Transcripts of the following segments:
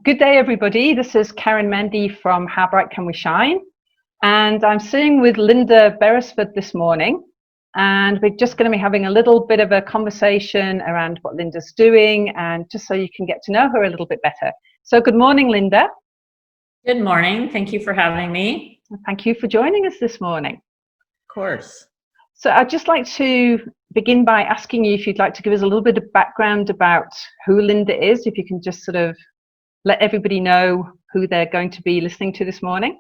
Good day, everybody. This is Karen Mandy from How Bright Can We Shine? And I'm sitting with Linda Beresford this morning. And we're just going to be having a little bit of a conversation around what Linda's doing, and just so you can get to know her a little bit better. So good morning, Linda. Good morning. Thank you for having me. Thank you for joining us this morning. Of course. So I'd just like to begin by asking you if you'd like to give us a little bit of background about who Linda is, if you can just sort of let everybody know who they're going to be listening to this morning.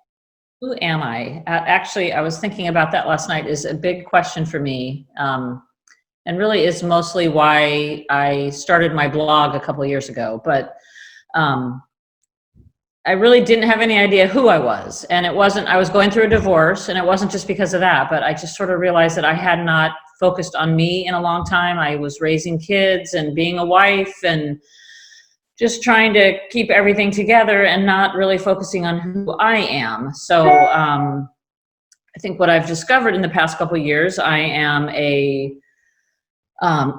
Who am I? Actually, I was thinking about that last night. Is a big question for me, and really is mostly why I started my blog a couple of years ago. But I really didn't have any idea who I was, and it wasn't. I was going through a divorce, and it wasn't just because of that. But I just sort of realized that I had not focused on me in a long time. I was raising kids and being a wife and just trying to keep everything together and not really focusing on who I am. So I think what I've discovered in the past couple of years, I am a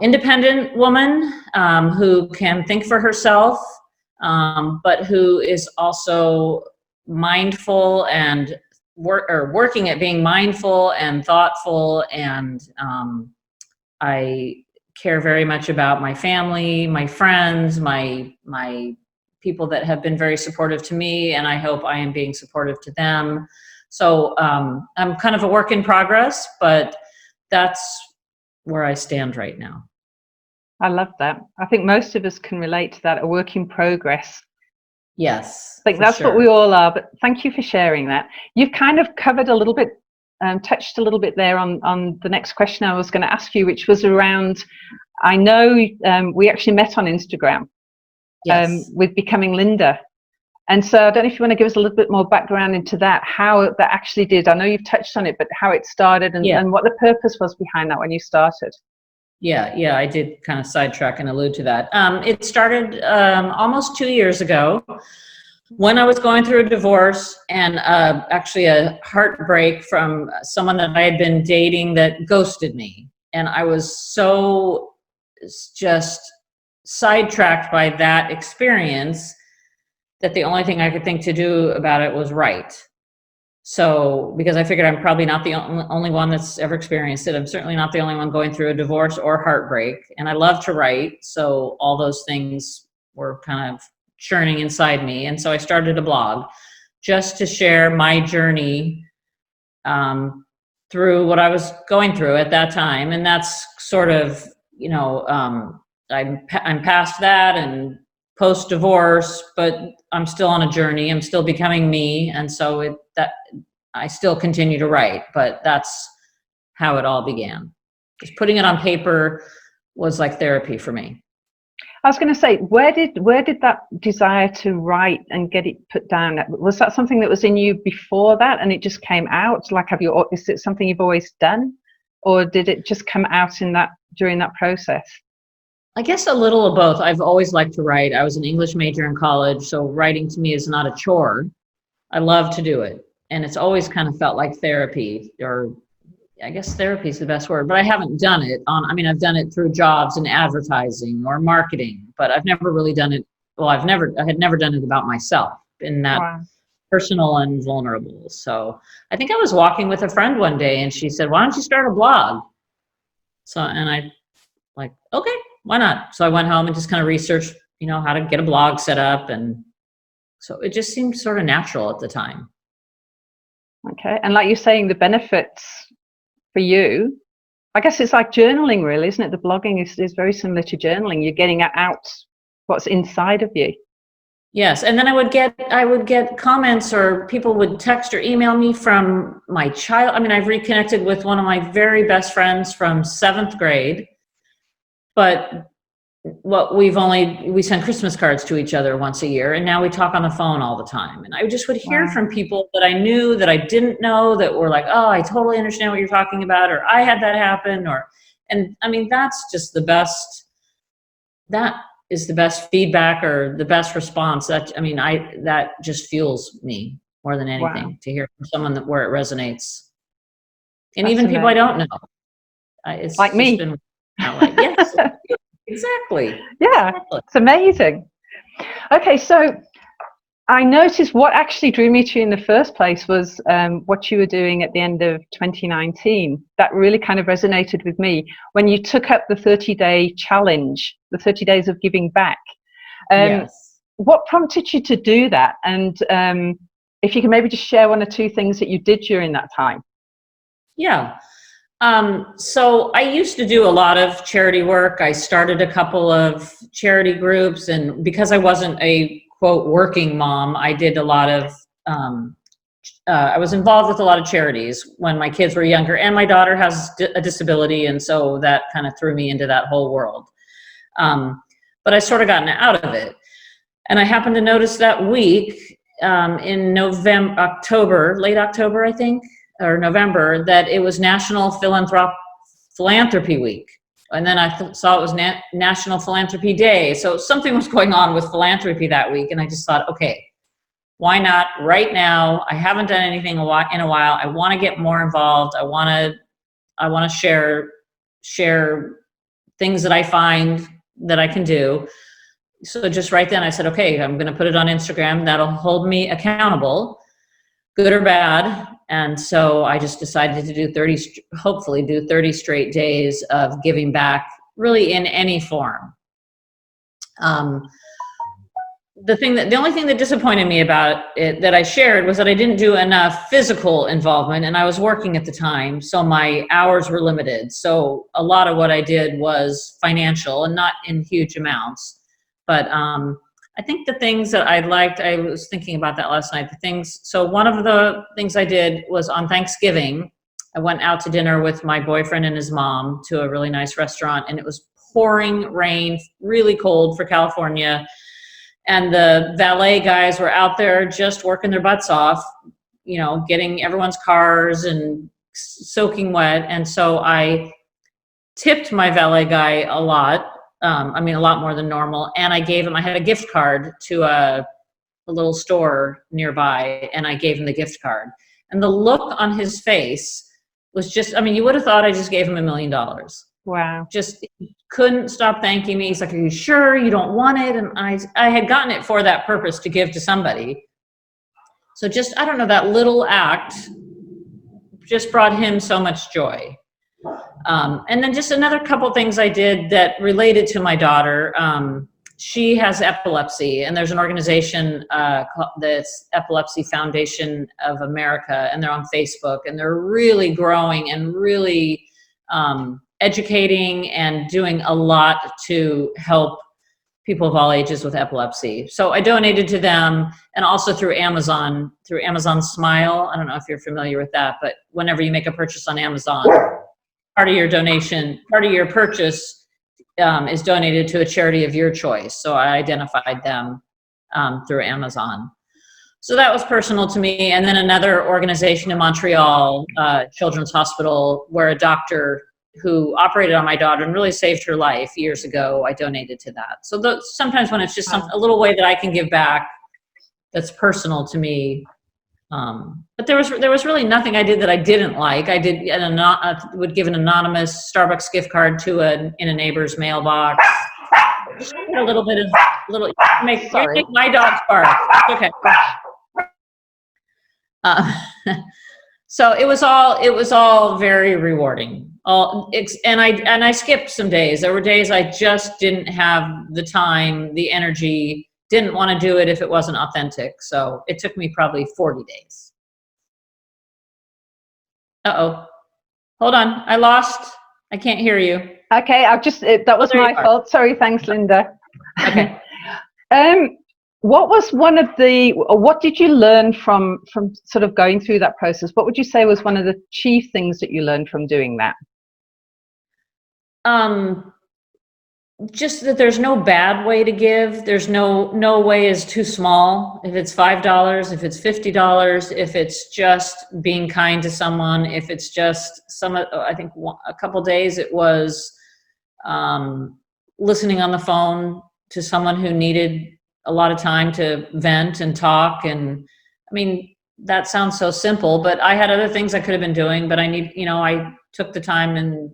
independent woman who can think for herself, but who is also mindful and working at being mindful and thoughtful. And I care very much about my family, my friends, my people that have been very supportive to me, and I hope I am being supportive to them. So I'm kind of a work in progress, but that's where I stand right now. I love that. I think most of us can relate to that, a work in progress. Yes. I think that's sure what we all are, but thank you for sharing that. You've kind of covered a little bit, touched a little bit there on the next question I was going to ask you, which was around, I know we actually met on Instagram. Yes. With Becoming Linda. And so I don't know if you want to give us a little bit more background into that, how that actually did. I know you've touched on it, but how it started and what the purpose was behind that when you started. Yeah, I did kind of sidetrack and allude to that. It started almost 2 years ago when I was going through a divorce and actually a heartbreak from someone that I had been dating that ghosted me. And I was so just sidetracked by that experience that the only thing I could think to do about it was write. So, because I figured I'm probably not the only one that's ever experienced it. I'm certainly not the only one going through a divorce or heartbreak. And I love to write. So all those things were kind of churning inside me. And so I started a blog just to share my journey through what I was going through at that time. And that's sort of, I'm past that and post-divorce, but I'm still on a journey. I'm still becoming me. And so I still continue to write, but that's how it all began. Just putting it on paper was like therapy for me. I was going to say, where did that desire to write and get it put down? Was that something that was in you before that and it just came out? Like, is it something you've always done, or did it just come out during that process? I guess a little of both. I've always liked to write. I was an English major in college, so writing to me is not a chore. I love to do it. And it's always kind of felt like therapy, or I guess therapy is the best word, but I haven't done it I've done it through jobs in advertising or marketing, but I've never really done it. Well, I had never done it about myself in that personal and vulnerable. So I think I was walking with a friend one day and she said, "Why don't you start a blog?" So, and I like, okay, why not? So I went home and just kind of researched, how to get a blog set up. And so it just seemed sort of natural at the time. Okay. And like you're saying, the benefits for you, I guess it's like journaling, really, isn't it? The blogging is very similar to journaling. You're getting out what's inside of you. Yes. And then I would get comments, or people would text or email me from my child. I've reconnected with one of my very best friends from 7th grade, but we send Christmas cards to each other once a year, and now we talk on the phone all the time. And I just would hear from people that I knew, that I didn't know, that were like, "Oh, I totally understand what you're talking about," or "I had that happen," that's just the best. That is the best feedback or the best response. That just fuels me more than anything, to hear from someone where it resonates. And even people I don't know. It's like me. Yes. Exactly. Yeah, exactly. It's amazing. Okay, so I noticed what actually drew me to you in the first place was what you were doing at the end of 2019. That really kind of resonated with me when you took up the 30-day challenge, the 30 days of giving back. Yes. What prompted you to do that? And if you can maybe just share one or two things that you did during that time. Yeah. So I used to do a lot of charity work. I started a couple of charity groups, and because I wasn't a quote working mom, I did a lot of, I was involved with a lot of charities when my kids were younger, and my daughter has a disability. And so that kind of threw me into that whole world. But I sort of gotten out of it. And I happened to notice that week, in late October, I think, or November, that it was National Philanthropy Week. And then I saw it was National Philanthropy Day. So something was going on with philanthropy that week. And I just thought, okay, why not right now? I haven't done anything in a while. I want to get more involved. I want to share things that I find that I can do. So just right then I said, okay, I'm going to put it on Instagram. That'll hold me accountable, good or bad. And so I just decided to do hopefully do 30 straight days of giving back, really in any form. The only thing that disappointed me about it that I shared was that I didn't do enough physical involvement, and I was working at the time, so my hours were limited. So a lot of what I did was financial and not in huge amounts. But I think the things that I liked, I was thinking about that last night, so one of the things I did was on Thanksgiving, I went out to dinner with my boyfriend and his mom to a really nice restaurant, and it was pouring rain, really cold for California. And the valet guys were out there just working their butts off, getting everyone's cars and soaking wet. And so I tipped my valet guy a lot. A lot more than normal. And I had a gift card to a little store nearby, and I gave him the gift card. And the look on his face was just, you would have thought I just gave him $1 million. Wow. Just couldn't stop thanking me. He's like, are you sure you don't want it? And I had gotten it for that purpose, to give to somebody. So just, I don't know, that little act just brought him so much joy. And then just another couple things I did that related to my daughter. She has epilepsy, and there's an organization that's Epilepsy Foundation of America, and they're on Facebook, and they're really growing and really educating and doing a lot to help people of all ages with epilepsy. So I donated to them, and also through Amazon Smile. I don't know if you're familiar with that, but whenever you make a purchase on Amazon, part of your purchase is donated to a charity of your choice. So I identified them through Amazon. So that was personal to me. And then another organization in Montreal, Children's Hospital, where a doctor who operated on my daughter and really saved her life years ago, I donated to that. So sometimes when it's just a little way that I can give back that's personal to me. But there was really nothing I did that I didn't like. I would give an anonymous Starbucks gift card in a neighbor's mailbox. Just a little bit of make my dog bark. Okay. So it was all very rewarding. And I skipped some days. There were days I just didn't have the time, the energy, didn't want to do it if it wasn't authentic. So it took me probably 40 days. Uh-oh. Hold on. I can't hear you. Okay, that was my fault. Sorry, thanks, Linda. Okay. What did you learn from sort of going through that process? What would you say was one of the chief things that you learned from doing that? Just that there's no bad way to give. There's no way is too small. If it's $5, if it's $50, if it's just being kind to someone, if it's just I think a couple days it was listening on the phone to someone who needed a lot of time to vent and talk. And that sounds so simple, but I had other things I could have been doing, but I took the time and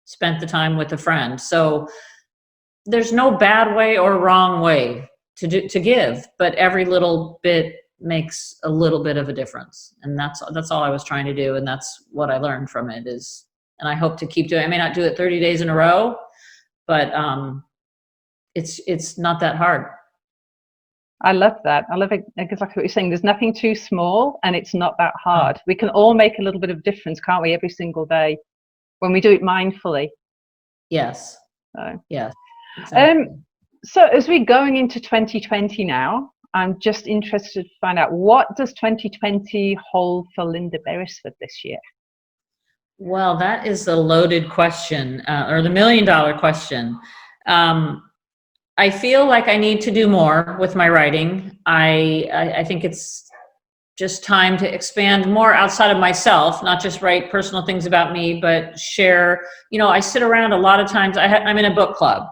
spent the time with a friend. So there's no bad way or wrong way to give, but every little bit makes a little bit of a difference. And that's all I was trying to do. And that's what I learned from it is, and I hope to keep doing, I may not do it 30 days in a row, but it's not that hard. I love that. I love it, exactly what you're saying. There's nothing too small and it's not that hard. We can all make a little bit of difference, can't we, every single day when we do it mindfully. Yes. So, yes. Exactly. So as we're going into 2020 now, I'm just interested to find out, what does 2020 hold for Linda Beresford this year? Well, that is a loaded question, or the $1 million question. I feel like I need to do more with my writing. I think it's just time to expand more outside of myself, not just write personal things about me, but share. I sit around a lot of times. I'm in a book club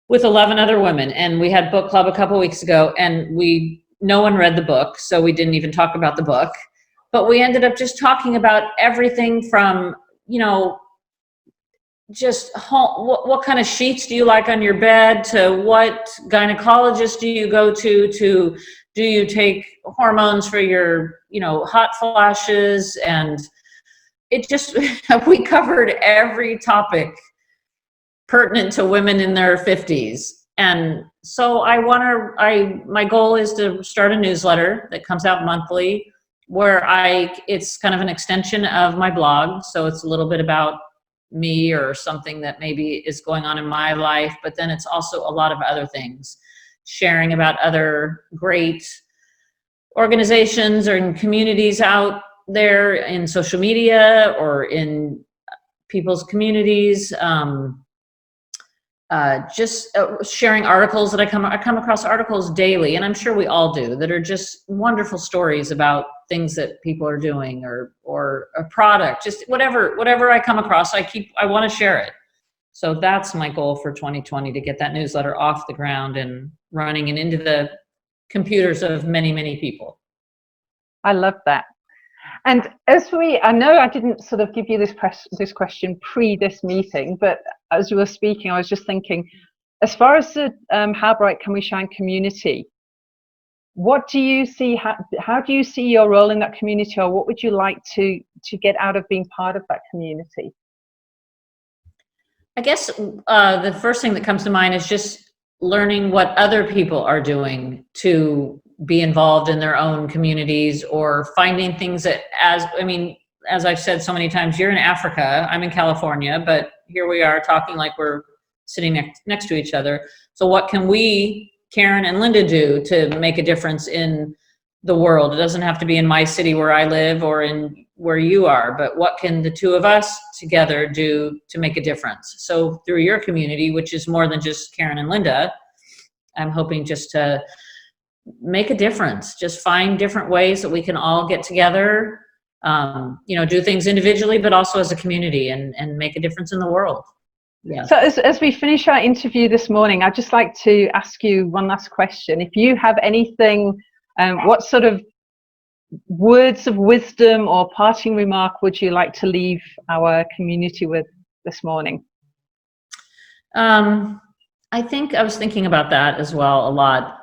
with 11 other women, and we had book club a couple weeks ago, and no one read the book, so we didn't even talk about the book. But we ended up just talking about everything from, just what kind of sheets do you like on your bed, to what gynecologist do you go to do you take hormones for your, hot flashes, and it just, we covered every topic pertinent to women in their 50s. And so my goal is to start a newsletter that comes out monthly, where it's kind of an extension of my blog. So it's a little bit about me or something that maybe is going on in my life, but then it's also a lot of other things, sharing about other great organizations or in communities out there in social media or in people's communities. Just sharing articles that I come across articles daily, and I'm sure we all do, that are just wonderful stories about things that people are doing or a product, just whatever I come across, I want to share it. So that's my goal for 2020, to get that newsletter off the ground and running and into the computers of many, many people. I love that. And I know I didn't sort of give you this question pre this meeting, but as you were speaking, I was just thinking, as far as the How Bright Can We Shine community, what do you see? How do you see your role in that community, or what would you like to get out of being part of that community? I guess the first thing that comes to mind is just learning what other people are doing to be involved in their own communities, or finding things that, as I've said so many times, you're in Africa, I'm in California, but here we are talking like we're sitting next to each other. So what can we, Karen and Linda, do to make a difference in the world? It doesn't have to be in my city where I live or in where you are, but what can the two of us together do to make a difference? So through your community, which is more than just Karen and Linda, I'm hoping just to make a difference, just find different ways that we can all get together, do things individually, but also as a community, and make a difference in the world. Yeah. So as we finish our interview this morning, I'd just like to ask you one last question. If you have anything, what sort of words of wisdom or parting remark would you like to leave our community with this morning? I think I was thinking about that as well a lot.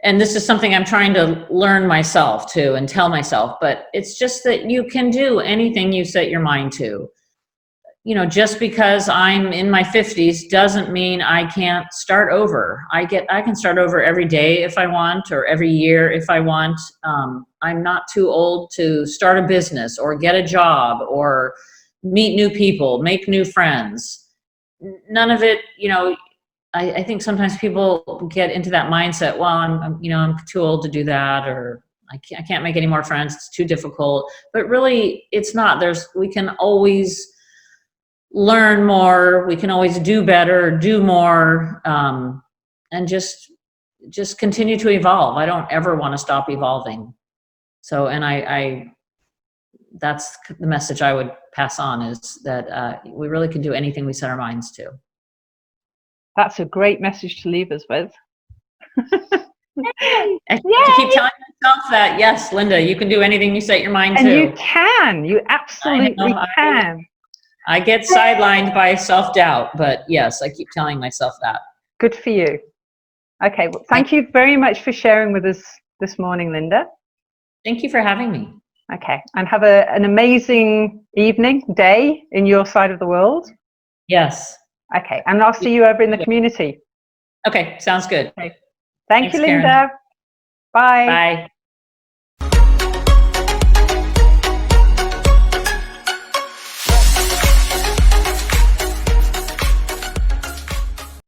And this is something I'm trying to learn myself too, and tell myself, but it's just that you can do anything you set your mind to. Just because I'm in my 50s doesn't mean I can't start over. I can start over every day if I want, or every year if I want. I'm not too old to start a business or get a job or meet new people, make new friends. None of it, I think sometimes people get into that mindset, well, I'm too old to do that, or I can't make any more friends, it's too difficult. But really, it's not. We can always learn more, we can always do better, do more, and just continue to evolve. I don't ever want to stop evolving. So, and that's the message I would pass on, is that we really can do anything we set our minds to. That's a great message to leave us with. I keep telling myself that, yes, Linda, you can do anything you set your mind to. And you absolutely can. I get sidelined by self-doubt, but yes, I keep telling myself that. Good for you. Okay, well, thank you very much for sharing with us this morning, Linda. Thank you for having me. Okay, and have an amazing evening, day in your side of the world. Yes. Okay, and I'll see you over in the community. Okay, sounds good. Okay. Thank Thanks, you, Karen. Linda. Bye. Bye.